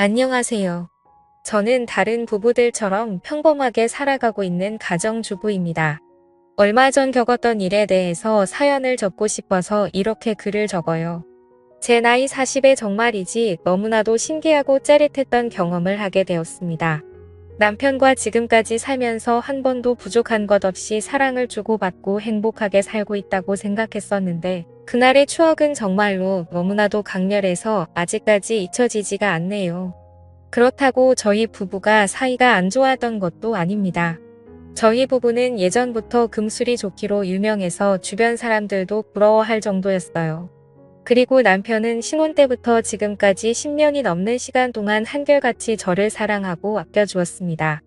안녕하세요. 저는 다른 부부들처럼 평범하게 살아가고 있는 가정주부입니다. 얼마 전 겪었던 일에 대해서 사연을 적고 싶어서 이렇게 글을 적어요. 제 나이 40에 정말이지 너무나도 신기하고 짜릿했던 경험을 하게 되었습니다. 남편과 지금까지 살면서 한 번도 부족한 것 없이 사랑을 주고받고 행복하게 살고 있다고 생각했었는데 그날의 추억은 정말로 너무나도 강렬해서 아직까지 잊혀지지가 않네요. 그렇다고 저희 부부가 사이가 안 좋았던 것도 아닙니다. 저희 부부는 예전부터 금술이 좋기로 유명해서 주변 사람들도 부러워할 정도였어요. 그리고 남편은 신혼 때부터 지금까지 10년이 넘는 시간 동안 한결같이 저를 사랑하고 아껴주었습니다.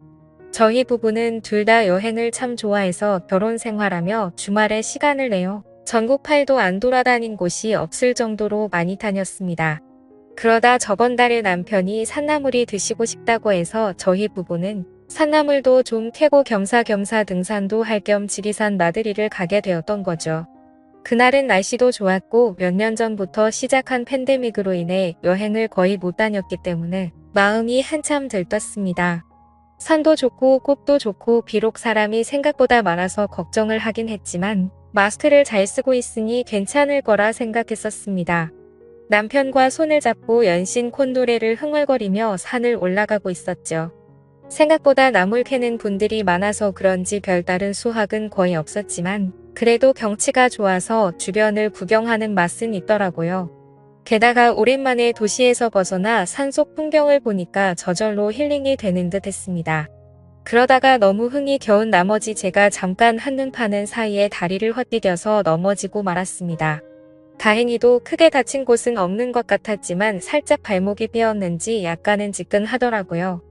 저희 부부는 둘 다 여행을 참 좋아해서 결혼 생활하며 주말에 시간을 내어 전국 팔도 안 돌아다닌 곳이 없을 정도로 많이 다녔습니다. 그러다 저번 달에 남편이 산나물이 드시고 싶다고 해서 저희 부부는 산나물도 좀 캐고 겸사겸사 등산도 할 겸 지리산 나들이를 가게 되었던 거죠. 그날은 날씨도 좋았고 몇 년 전부터 시작한 팬데믹으로 인해 여행을 거의 못 다녔기 때문에 마음이 한참 들떴습니다. 산도 좋고 꽃도 좋고 비록 사람이 생각보다 많아서 걱정을 하긴 했지만 마스크를 잘 쓰고 있으니 괜찮을 거라 생각했었습니다. 남편과 손을 잡고 연신 콧노래를 흥얼거리며 산을 올라가고 있었죠. 생각보다 나물 캐는 분들이 많아서 그런지 별다른 수확은 거의 없었지만 그래도 경치가 좋아서 주변을 구경하는 맛은 있더라고요. 게다가 오랜만에 도시에서 벗어나 산속 풍경을 보니까 저절로 힐링이 되는 듯 했습니다. 그러다가 너무 흥이 겨운 나머지 제가 잠깐 한눈 파는 사이에 다리를 헛디뎌서 넘어지고 말았습니다. 다행히도 크게 다친 곳은 없는 것 같았지만 살짝 발목이 삐었는지 약간은 지끈하더라고요.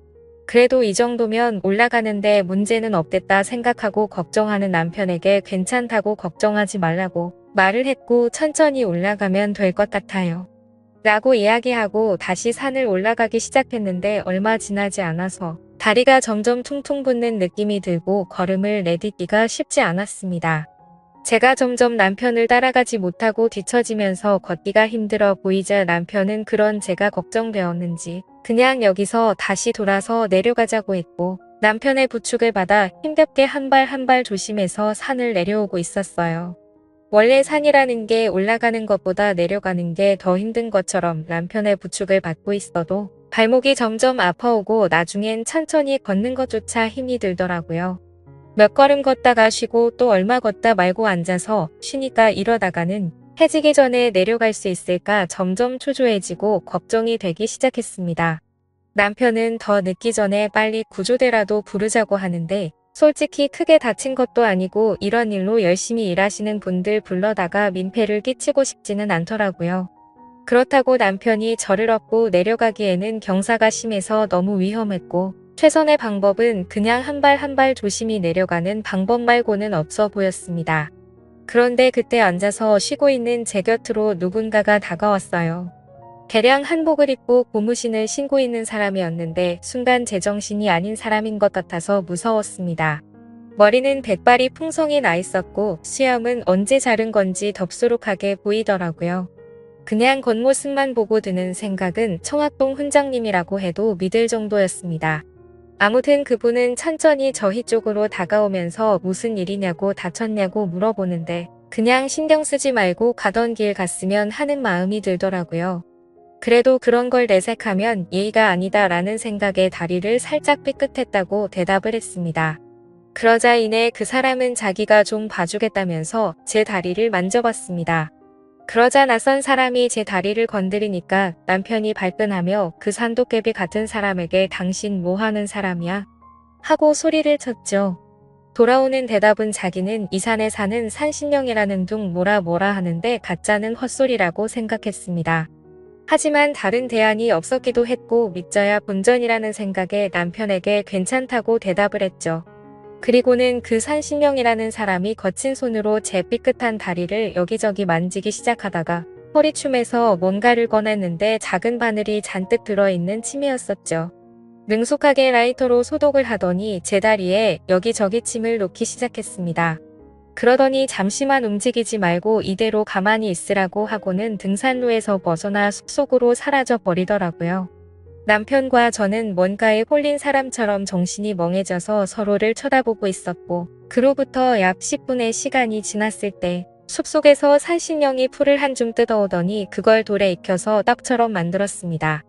그래도 이 정도면 올라가는데 문제는 없겠다 생각하고 걱정하는 남편에게 괜찮다고 걱정하지 말라고 말을 했고 천천히 올라가면 될 것 같아요. 라고 이야기하고 다시 산을 올라가기 시작했는데 얼마 지나지 않아서 다리가 점점 퉁퉁 붓는 느낌이 들고 걸음을 내딛기가 쉽지 않았습니다. 제가 점점 남편을 따라가지 못하고 뒤처지면서 걷기가 힘들어 보이자 남편은 그런 제가 걱정되었는지 그냥 여기서 다시 돌아서 내려가자고 했고 남편의 부축을 받아 힘겹게 한 발 한 발 조심해서 산을 내려오고 있었어요. 원래 산이라는 게 올라가는 것보다 내려가는 게 더 힘든 것처럼 남편의 부축을 받고 있어도 발목이 점점 아파오고 나중엔 천천히 걷는 것조차 힘이 들더라고요. 몇 걸음 걷다가 쉬고 또 얼마 걷다 말고 앉아서 쉬니까 이러다가는 해지기 전에 내려갈 수 있을까 점점 초조해지고 걱정이 되기 시작했습니다. 남편은 더 늦기 전에 빨리 구조대라도 부르자고 하는데 솔직히 크게 다친 것도 아니고 이런 일로 열심히 일하시는 분들 불러다가 민폐를 끼치고 싶지는 않더라고요. 그렇다고 남편이 저를 업고 내려가기에는 경사가 심해서 너무 위험했고 최선의 방법은 그냥 한 발 한 발 조심히 내려가는 방법 말고는 없어 보였습니다. 그런데 그때 앉아서 쉬고 있는 제 곁으로 누군가가 다가왔어요. 개량 한복을 입고 고무신을 신고 있는 사람이었는데 순간 제정신이 아닌 사람인 것 같아서 무서웠습니다. 머리는 백발이 풍성히 나 있었고 수염은 언제 자른 건지 덥수룩하게 보이더라고요. 그냥 겉모습만 보고 드는 생각은 청학동 훈장님이라고 해도 믿을 정도였습니다. 아무튼 그분은 천천히 저희 쪽으로 다가오면서 무슨 일이냐고 다쳤냐고 물어보는데 그냥 신경 쓰지 말고 가던 길 갔으면 하는 마음이 들더라고요. 그래도 그런 걸 내색하면 예의가 아니다 라는 생각에 다리를 살짝 삐끗했다고 대답을 했습니다. 그러자 이내 그 사람은 자기가 좀 봐주겠다면서 제 다리를 만져봤습니다. 그러자 낯선 사람이 제 다리를 건드리니까 남편이 발끈하며 그 산도깨비 같은 사람에게 당신 뭐 하는 사람이야? 하고 소리를 쳤죠. 돌아오는 대답은 자기는 이 산에 사는 산신령이라는 둥 뭐라 하는데 가짜는 헛소리라고 생각했습니다. 하지만 다른 대안이 없었기도 했고 믿져야 본전이라는 생각에 남편에게 괜찮다고 대답을 했죠. 그리고는 그 산신령이라는 사람이 거친 손으로 제 삐끗한 다리를 여기저기 만지기 시작하다가 허리춤에서 뭔가를 꺼냈는데 작은 바늘이 잔뜩 들어있는 침이었었죠. 능숙하게 라이터로 소독을 하더니 제 다리에 여기저기 침을 놓기 시작했습니다. 그러더니 잠시만 움직이지 말고 이대로 가만히 있으라고 하고는 등산로에서 벗어나 숲속으로 사라져 버리더라고요. 남편과 저는 뭔가에 홀린 사람처럼 정신이 멍해져서 서로를 쳐다보고 있었고, 그로부터 약 10분의 시간이 지났을 때 숲속에서 산신령이 풀을 한 줌 뜯어오더니 그걸 돌에 익혀서 떡처럼 만들었습니다.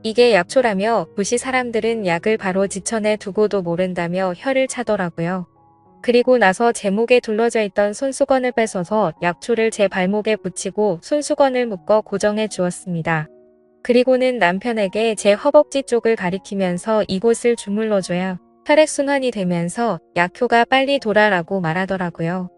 이게 약초라며 도시 사람들은 약을 바로 지천에 두고도 모른다며 혀를 차더라고요. 그리고 나서 제 목에 둘러져 있던 손수건을 뺏어서 약초를 제 발목에 붙이고 손수건을 묶어 고정해 주었습니다. 그리고는 남편에게 제 허벅지 쪽을 가리키면서 이곳을 주물러줘야 혈액순환이 되면서 약효가 빨리 돌아라고 말하더라고요.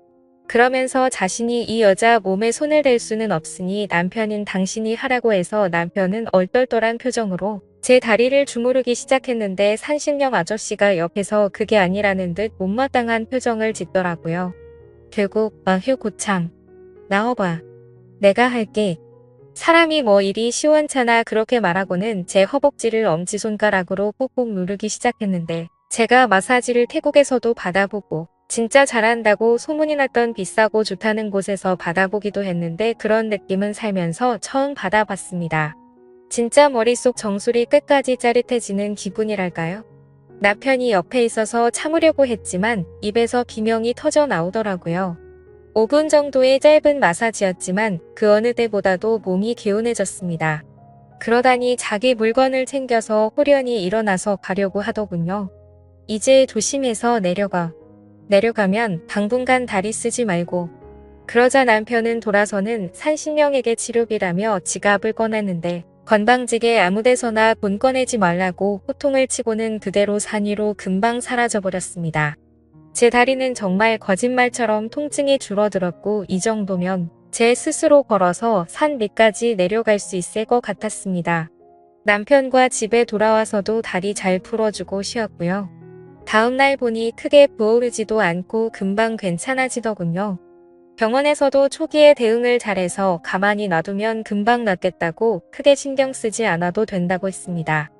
그러면서 자신이 이 여자 몸에 손을 댈 수는 없으니 남편인 당신이 하라고 해서 남편은 얼떨떨한 표정으로 제 다리를 주무르기 시작했는데 산신령 아저씨가 옆에서 그게 아니라는 듯 못마땅한 표정을 짓더라고요. 결국 마휴 고참. 나와봐. 내가 할게. 사람이 뭐 일이 시원찮아 그렇게 말하고는 제 허벅지를 엄지손가락으로 꾹꾹 누르기 시작했는데 제가 마사지를 태국에서도 받아보고 진짜 잘한다고 소문이 났던 비싸고 좋다는 곳에서 받아보기도 했는데 그런 느낌은 살면서 처음 받아봤습니다. 진짜 머릿속 정수리 끝까지 짜릿해지는 기분이랄까요? 남편이 옆에 있어서 참으려고 했지만 입에서 비명이 터져 나오더라고요. 5분 정도의 짧은 마사지였지만 그 어느 때보다도 몸이 개운해졌습니다. 그러다니 자기 물건을 챙겨서 호련히 일어나서 가려고 하더군요. 이제 조심해서 내려가. 내려가면 당분간 다리 쓰지 말고. 그러자 남편은 돌아서는 산신령에게 치료비라며 지갑을 꺼냈는데 건방지게 아무데서나 돈 꺼내지 말라고 호통을 치고는 그대로 산 위로 금방 사라져버렸습니다. 제 다리는 정말 거짓말처럼 통증이 줄어들었고 이 정도면 제 스스로 걸어서 산 밑까지 내려갈 수 있을 것 같았습니다. 남편과 집에 돌아와서도 다리 잘 풀어주고 쉬었고요. 다음날 보니 크게 부어오르지도 않고 금방 괜찮아지더군요. 병원에서도 초기에 대응을 잘해서 가만히 놔두면 금방 낫겠다고 크게 신경 쓰지 않아도 된다고 했습니다.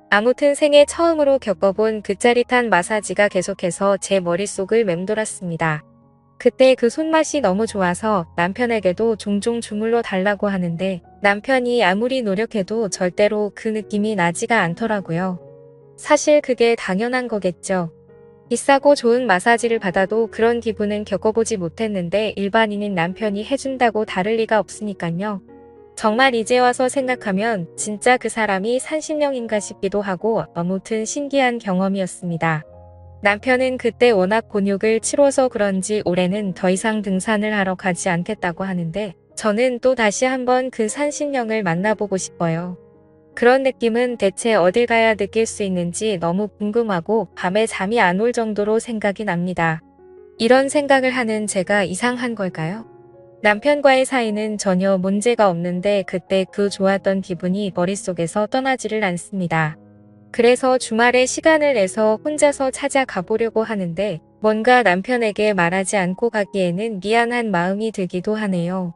아무튼 생애 처음으로 겪어본 그 짜릿한 마사지가 계속해서 제 머릿속을 맴돌았습니다. 그때 그 손맛이 너무 좋아서 남편에게도 종종 주물러 달라고 하는데 남편이 아무리 노력해도 절대로 그 느낌이 나지가 않더라고요. 사실 그게 당연한 거겠죠. 비싸고 좋은 마사지를 받아도 그런 기분은 겪어보지 못했는데 일반인인 남편이 해준다고 다를 리가 없으니깐요. 정말 이제 와서 생각하면 진짜 그 사람이 산신령인가 싶기도 하고 아무튼 신기한 경험이었습니다. 남편은 그때 워낙 곤욕을 치러서 그런지 올해는 더 이상 등산을 하러 가지 않겠다고 하는데 저는 또 다시 한번 그 산신령을 만나보고 싶어요. 그런 느낌은 대체 어딜 가야 느낄 수 있는지 너무 궁금하고 밤에 잠이 안 올 정도로 생각이 납니다. 이런 생각을 하는 제가 이상한 걸까요? 남편과의 사이는 전혀 문제가 없는데 그때 그 좋았던 기분이 머릿속에서 떠나지를 않습니다. 그래서 주말에 시간을 내서 혼자서 찾아가 보려고 하는데 뭔가 남편에게 말하지 않고 가기에는 미안한 마음이 들기도 하네요.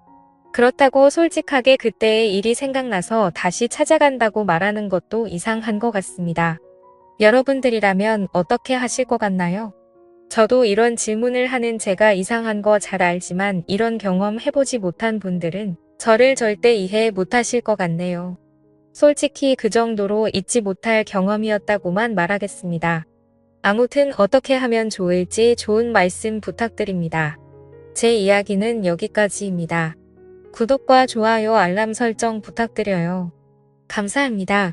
그렇다고 솔직하게 그때의 일이 생각나서 다시 찾아간다고 말하는 것도 이상한 것 같습니다. 여러분들이라면 어떻게 하실 것 같나요? 저도 이런 질문을 하는 제가 이상한 거 잘 알지만 이런 경험 해보지 못한 분들은 저를 절대 이해 못하실 것 같네요. 솔직히 그 정도로 잊지 못할 경험이었다고만 말하겠습니다. 아무튼 어떻게 하면 좋을지 좋은 말씀 부탁드립니다. 제 이야기는 여기까지입니다. 구독과 좋아요 알람 설정 부탁드려요. 감사합니다.